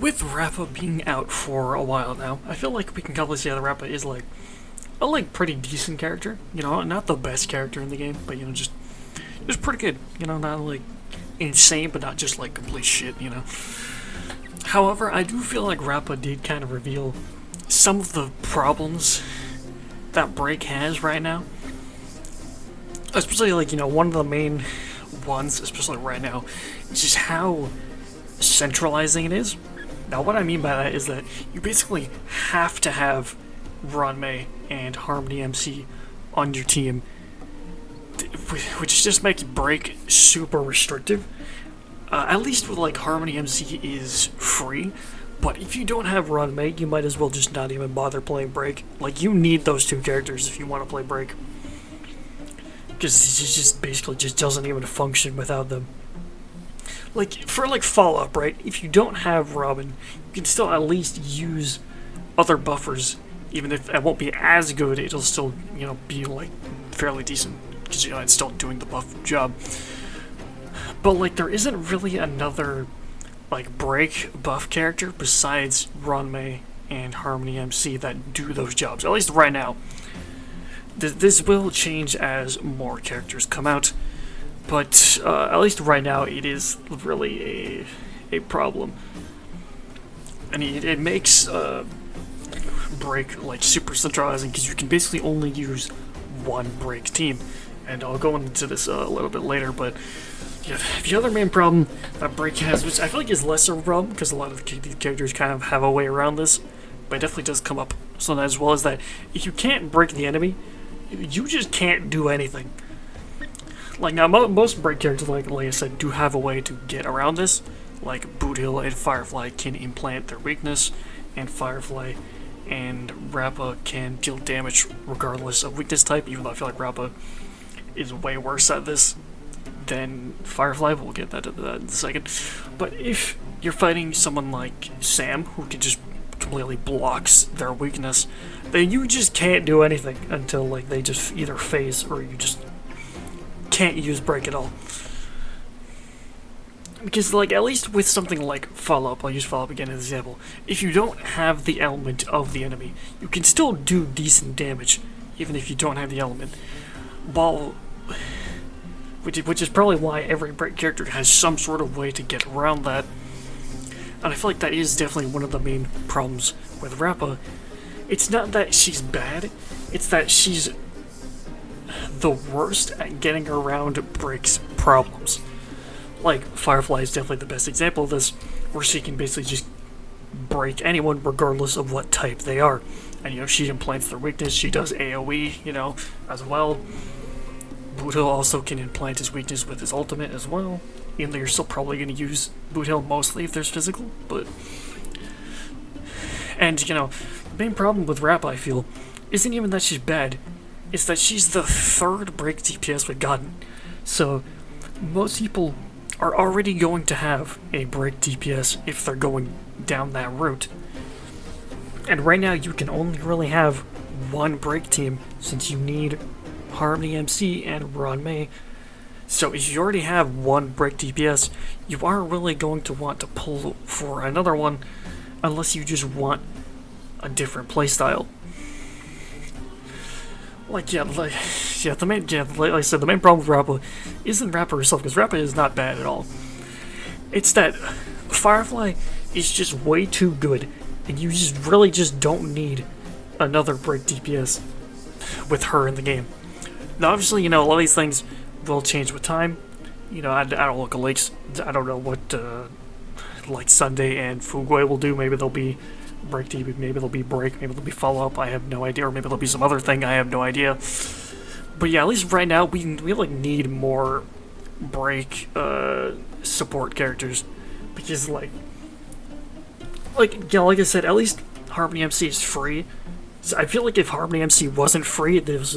with Rappa being out for a while now, I feel like we can probably say that Rappa is like a pretty decent character. You know, not the best character in the game, but just pretty good. You know, not like insane, but not just like complete shit. You know. However, I do feel like Rappa did kind of reveal some of the problems that Break has right now. Especially like one of the main ones, especially right now, is just how centralizing it is. Now, what I mean by that is that you basically have to have Ranmei and Harmony MC on your team, which just makes Break super restrictive. At least with like Harmony MC is free, but if you don't have Ranmei, you might as well just not even bother playing Break. Like, you need those two characters if you want to play Break, because it just basically just doesn't even function without them. Like, for like follow-up, right? If you don't have Robin, you can still at least use other buffers. Even if it won't be as good, it'll still, be like fairly decent, because it's still doing the buff job. But like, there isn't really another like Break buff character besides Ranmei and Harmony MC that do those jobs. At least right now. This will change as more characters come out. But at least right now, it is really a problem, and it makes Break like super centralizing, because you can basically only use one Break team, and I'll go into this a little bit later. But yeah, the other main problem that Break has, which I feel like is less of a problem because a lot of these characters kind of have a way around this, but it definitely does come up sometimes, as well as that if you can't break the enemy, you just can't do anything. Like, now, most Break characters, like I said, do have a way to get around this. Like, Boothill and Firefly can implant their weakness, and Firefly and Rappa can deal damage regardless of weakness type, even though I feel like Rappa is way worse at this than Firefly. We'll get that to that in a second. But if you're fighting someone like Sam, who can just completely blocks their weakness, then you just can't do anything until like they just either phase, or you just can't use Break at all. Because like, at least with something like Follow-Up, I'll use Follow-Up again as an example, if you don't have the element of the enemy, you can still do decent damage even if you don't have the element. Which is probably why every Break character has some sort of way to get around that. And I feel like that is definitely one of the main problems with Rappa. It's not that she's bad, it's that she's the worst at getting around Break's problems. Like, Firefly is definitely the best example of this, where she can basically just break anyone regardless of what type they are. And she implants their weakness, she does AoE, as well. Boothill also can implant his weakness with his ultimate as well, even though you're still probably going to use Boothill mostly if there's physical, but... And, the main problem with Rappa, I feel, isn't even that she's bad, it's that she's the third Break DPS we've gotten. So, most people are already going to have a Break DPS if they're going down that route. And right now, you can only really have one Break team, since you need Harmony MC and Ranmei. So if you already have one Break DPS, you aren't really going to want to pull for another one, unless you just want a different playstyle. Like I said, the main problem with Rappa isn't Rappa herself, because Rappa is not bad at all. It's that Firefly is just way too good, and you just really just don't need another Break DPS with her in the game. Now, obviously, a lot of these things will change with time. I don't look at leaks. I don't know what like Sunday and Fugui will do. Maybe they'll be Break DP, maybe they'll be Break, maybe they'll be Follow-Up, I have no idea, or maybe there'll be some other thing, I have no idea. But yeah, at least right now, we like need more Break support characters, because like I said, at least Harmony MC is free. So I feel like if Harmony MC wasn't free, this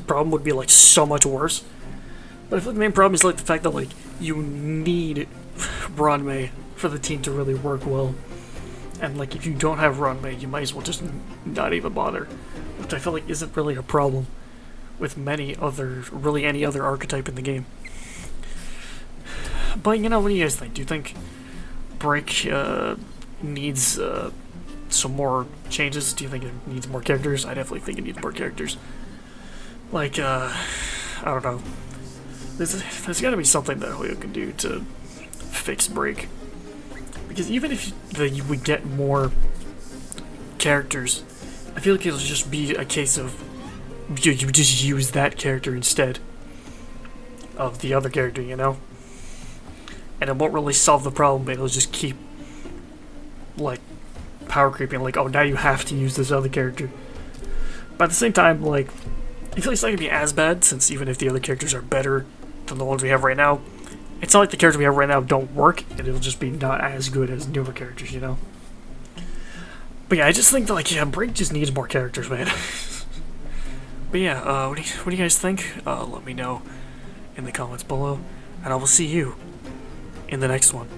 problem would be like so much worse. But I feel like the main problem is like the fact that like you need Ranmei for the team to really work well. And like, if you don't have Ranmei, you might as well just not even bother, which I feel like isn't really a problem with any other archetype in the game. But what do you guys think? Do you think Break needs some more changes? Do you think it needs more characters? I definitely think it needs more characters. Like, I don't know. There's got to be something that Hoyo can do to fix Break. Because even if we get more characters, I feel like it'll just be a case of you just use that character instead of the other character, you know? And it won't really solve the problem, but it'll just keep, like, power creeping, like, oh, now you have to use this other character. But at the same time, like, I feel like it's not going to be as bad, since even if the other characters are better than the ones we have right now, it's not like the characters we have right now don't work, and it'll just be not as good as newer characters, you know? But yeah, I just think that, like, yeah, Break just needs more characters, man. But yeah, what do you guys think? Let me know in the comments below, and I will see you in the next one.